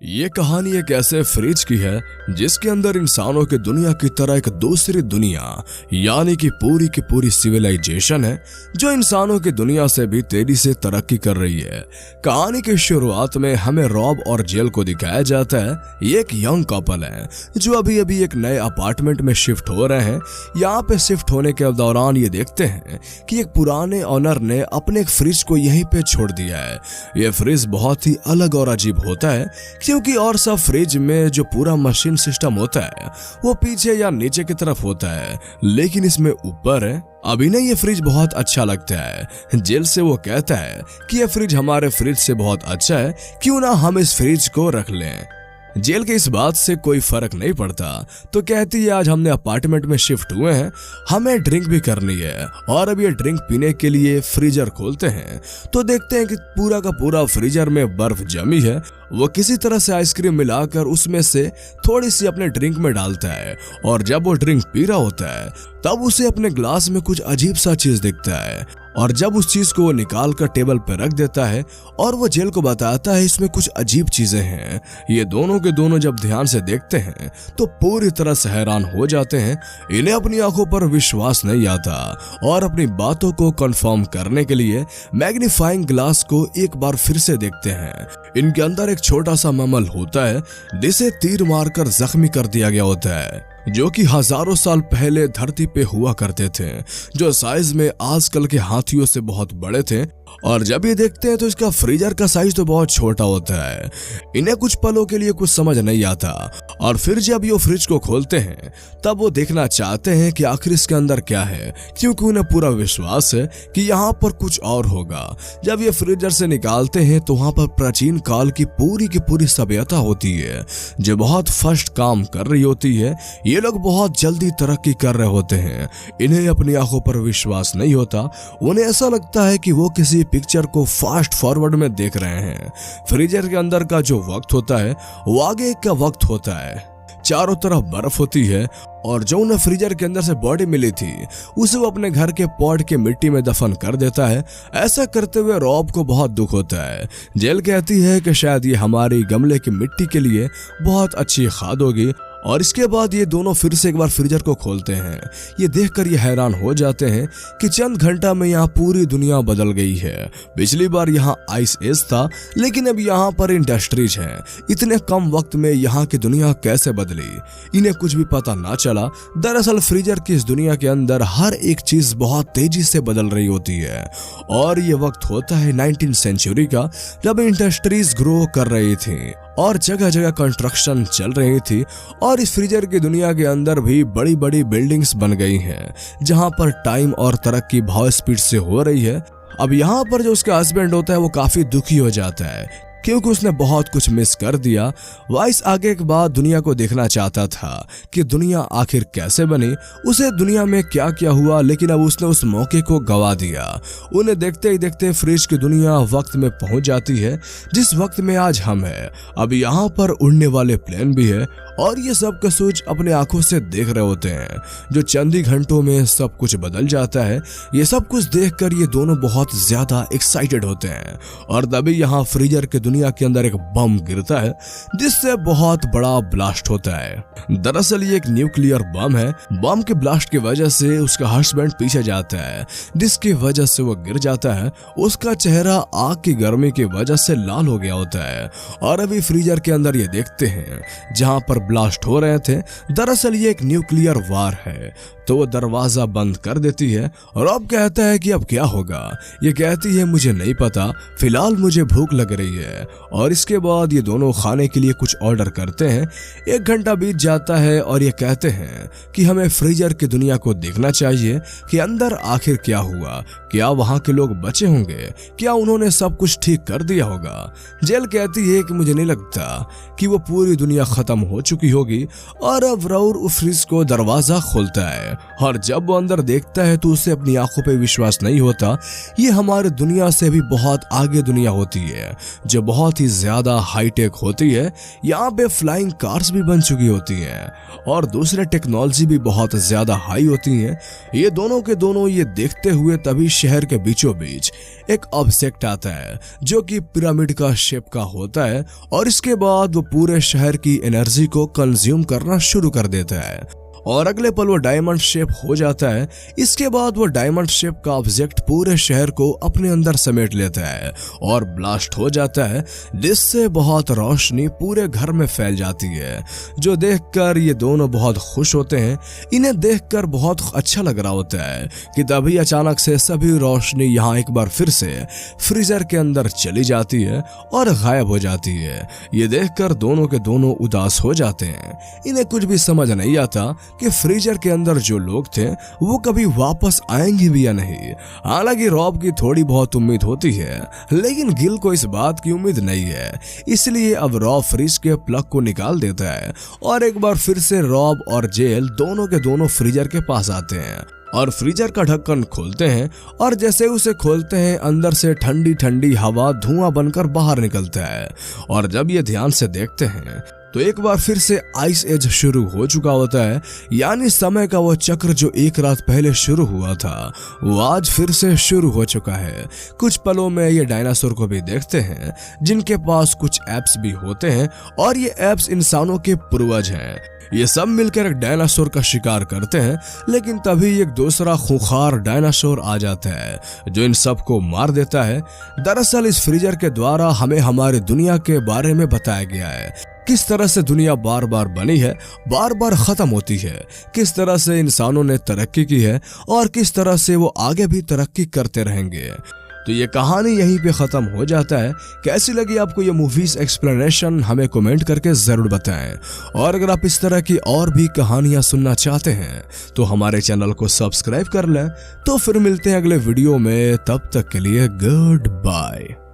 ये कहानी एक ऐसे फ्रिज की है जिसके अंदर इंसानों की दुनिया की तरह एक दूसरी दुनिया यानी कि पूरी सिविलाइजेशन है जो इंसानों की दुनिया से भी तेजी से तरक्की कर रही है। कहानी की शुरुआत में हमें रॉब और जेल को दिखाया जाता है। ये एक यंग कपल है जो अभी अभी एक नए अपार्टमेंट में शिफ्ट हो रहे हैं। यहाँ पे शिफ्ट होने के दौरान ये देखते हैं कि एक पुराने ओनर ने अपने एक फ्रिज को यहीं पे छोड़ दिया है। ये फ्रिज बहुत ही अलग और अजीब होता है क्योंकि और सब फ्रिज में जो पूरा मशीन सिस्टम होता है वो पीछे या नीचे की तरफ होता है, लेकिन इसमें ऊपर है। अभी ना ये फ्रिज बहुत अच्छा लगता है। जेल से वो कहता है कि ये फ्रिज हमारे फ्रिज से बहुत अच्छा है, क्यों ना हम इस फ्रिज को रख लें। जेल के इस बात से कोई फर्क नहीं पड़ता तो कहती है आज हमने अपार्टमेंट में शिफ्ट हुए हैं, हमें ड्रिंक भी करनी है। और अब ये ड्रिंक पीने के लिए फ्रीजर खोलते हैं तो देखते हैं कि पूरा का पूरा फ्रीजर में बर्फ जमी है। वो किसी तरह से आइसक्रीम मिलाकर उसमें से थोड़ी सी अपने ड्रिंक में डालता है और जब वो ड्रिंक पी रहा होता है तब उसे अपने ग्लास में कुछ अजीब सा चीज दिखता है और जब उस चीज को वो निकाल कर टेबल पर रख देता है और वो जेल को बताता है इसमें कुछ अजीब चीजें हैं। ये दोनों के दोनों जब ध्यान से देखते हैं तो पूरी तरह से हैरान हो जाते हैं। इन्हें अपनी आंखों पर विश्वास नहीं आता और अपनी बातों को कंफर्म करने के लिए मैग्नीफाइंग ग्लास को एक बार फिर से देखते हैं। इनके अंदर एक छोटा सा ममल होता है जिसे तीर मारकर जख्मी कर दिया गया होता है, जो कि हजारों साल पहले धरती पे हुआ करते थे, जो साइज में आजकल के हाथियों से बहुत बड़े थे। और जब ये देखते हैं तो इसका फ्रीजर का साइज तो बहुत छोटा होता है। इन्हें कुछ पलों के लिए कुछ समझ नहीं आता और फिर जब ये फ्रिज को खोलते हैं तब वो देखना चाहते हैं कि आखिर इसके अंदर क्या है, क्योंकि उन्हें पूरा विश्वास है कि यहाँ पर कुछ और होगा। जब ये फ्रीजर से निकालते हैं तो वहाँ पर प्राचीन काल की पूरी सभ्यता होती है जो बहुत फर्स्ट काम कर रही होती है। ये लोग बहुत जल्दी तरक्की कर रहे होते हैं। इन्हें अपनी आंखों पर विश्वास नहीं होता। उन्हें ऐसा लगता है कि वो किसी पिक्चर को फास्ट फॉरवर्ड में देख रहे हैं। फ्रीजर के अंदर का जो वक्त होता है वो आगे का वक्त होता है। चारों तरफ बर्फ होती है और जो उन्हें फ्रीजर के अंदर से बॉडी मिली थी उसे वो अपने घर के पॉट के मिट्टी में दफन कर देता है। ऐसा करते हुए रॉब को बहुत दुख होता है। जेल कहती है कि शायद ये हमारी गमले की मिट्टी के लिए बहुत अच्छी खाद होगी। और इसके बाद ये दोनों फिर से एक बार फ्रीजर को खोलते हैं। ये देखकर ये हैरान हो जाते हैं कि चंद घंटा में यहाँ पूरी दुनिया बदल गई है। पिछली बार यहाँ आइस एज था लेकिन अब यहाँ पर इंडस्ट्रीज हैं। इतने कम वक्त में यहाँ की दुनिया कैसे बदली इन्हें कुछ भी पता ना चला। दरअसल फ्रीजर की इस दुनिया के अंदर हर एक चीज बहुत तेजी से बदल रही होती है और ये वक्त होता है 19वीं सेंचुरी का, जब इंडस्ट्रीज ग्रो कर रही थी और जगह जगह कंस्ट्रक्शन चल रही थी। और इस फ्रीजर की दुनिया के अंदर भी बड़ी बड़ी बिल्डिंग्स बन गई हैं जहां पर टाइम और तरक्की बहुत स्पीड से हो रही है। अब यहाँ पर जो उसका हस्बैंड होता है वो काफी दुखी हो जाता है क्योंकि उसने बहुत कुछ मिस कर दिया। वाइस आगे के बाद दुनिया को देखना चाहता था कि दुनिया आखिर कैसे बनी, उसे दुनिया में क्या क्या हुआ, लेकिन अब उसने उस मौके को गवा दिया। उन्हें देखते ही देखते फ्रिज की दुनिया वक्त में पहुंच जाती है जिस वक्त में आज हम हैं। अब यहाँ पर उड़ने वाले प्लेन भी है और ये सब कसूच अपने आंखों से देख रहे होते हैं। जो चंद ही घंटों में सब कुछ बदल जाता है। ये सब कुछ देखकर ये दोनों बहुत ज्यादा एक्साइटेड होते हैं और तभी यहाँ फ्रीजर के दुनिया के अंदर एक बम गिरता है जिससे बहुत बड़ा ब्लास्ट होता है। दरअसल ये एक न्यूक्लियर बम है। बम के ब्लास्ट की वजह से उसका हस्बैंड पीछे जाता है जिसकी वजह से वो गिर जाता है। उसका चेहरा आग की गर्मी की वजह से लाल हो गया होता है। और अभी फ्रीजर के अंदर ये देखते हैं जहां पर ब्लास्ट हो रहे थे दरअसल ये एक न्यूक्लियर वार है। तो वो दरवाजा बंद कर देती है और अब कहता है कि अब क्या होगा। ये कहती है मुझे नहीं पता, फिलहाल मुझे भूख लग रही है। और इसके बाद ये दोनों खाने के लिए कुछ ऑर्डर करते हैं। 1 घंटा बीत जाता है और ये कहते हैं कि हमें फ्रीजर की दुनिया को देखना चाहिए कि अंदर आखिर क्या हुआ, क्या वहां के लोग बचे होंगे, क्या उन्होंने सब कुछ ठीक कर दिया होगा। जेल कहती है कि मुझे नहीं लगता कि वो पूरी दुनिया खत्म हो चुकी होगी। और अब राउर उस फ्रिज को दरवाजा खोलता है और जब वो अंदर देखता है तो उसे अपनी आंखों पे विश्वास नहीं होता। ये हमारे दुनिया से भी बहुत आगे दुनिया होती है जो बहुत ही ज्यादा हाईटेक होती है। यहाँ पे फ्लाइंग कार्स भी बन चुकी होती हैं और दूसरे टेक्नोलॉजी भी बहुत ज्यादा हाई होती हैं। ये दोनों के दोनों ये देखते हुए तभी शहर के बीचों बीच एक ऑब्जेक्ट आता है जो कि पिरामिड का शेप का होता है और इसके बाद वो पूरे शहर की एनर्जी को कंज्यूम करना शुरू कर देता है और अगले पल वो डायमंड शेप हो जाता है। इसके बाद वो डायमंड शेप का ऑब्जेक्ट पूरे शहर को अपने अंदर समेट लेता है और ब्लास्ट हो जाता है, जिससे बहुत रोशनी पूरे घर में फैल जाती है, जो देखकर ये दोनों बहुत खुश होते हैं। इन्हें देखकर बहुत अच्छा लग रहा होता है कि तभी अचानक से सभी रोशनी यहाँ एक बार फिर से फ्रीजर के अंदर चली जाती है और गायब हो जाती है। ये देखकर दोनों के दोनों उदास हो जाते हैं। इन्हें कुछ भी समझ नहीं आता कि फ्रीजर के अंदर जो लोग थे वो कभी वापस आएंगे भी या नहीं। हालांकि रॉब की थोड़ी बहुत उम्मीद होती है, लेकिन गिल को इस बात की उम्मीद नहीं है। इसलिए अब रॉब फ्रिज के प्लग को निकाल देता है और एक बार फिर से रॉब और जेल दोनों के दोनों फ्रीजर के पास आते हैं और फ्रीजर का ढक्कन खोलते हैं और जैसे उसे खोलते हैं अंदर से ठंडी ठंडी हवा धुआं बनकर बाहर निकलता है। और जब ये ध्यान से देखते हैं तो एक बार फिर से आइस एज शुरू हो चुका होता है, यानी समय का वो चक्र जो एक रात पहले शुरू हुआ था वो आज फिर से शुरू हो चुका है। कुछ पलों में ये डायनासोर को भी देखते हैं जिनके पास कुछ एप्स भी होते हैं और ये एप्स इंसानों के पूर्वज हैं। ये सब मिलकर एक डायनासोर का शिकार करते हैं, लेकिन तभी एक दूसरा खूंखार डायनासोर आ जाता है जो इन सबको मार देता है। दरअसल इस फ्रीजर के द्वारा हमें हमारी दुनिया के बारे में बताया गया है, किस तरह से दुनिया बार बार बनी है, बार बार खत्म होती है, किस तरह से इंसानों ने तरक्की की है और किस तरह से वो आगे भी तरक्की करते रहेंगे। तो ये कहानी यहीं पे खत्म हो जाता है। कैसी लगी आपको ये मूवीज एक्सप्लेनेशन हमें कमेंट करके जरूर बताएं। और अगर आप इस तरह की और भी कहानियां सुनना चाहते हैं तो हमारे चैनल को सब्सक्राइब कर लें। तो फिर मिलते हैं अगले वीडियो में, तब तक के लिए गुड बाय।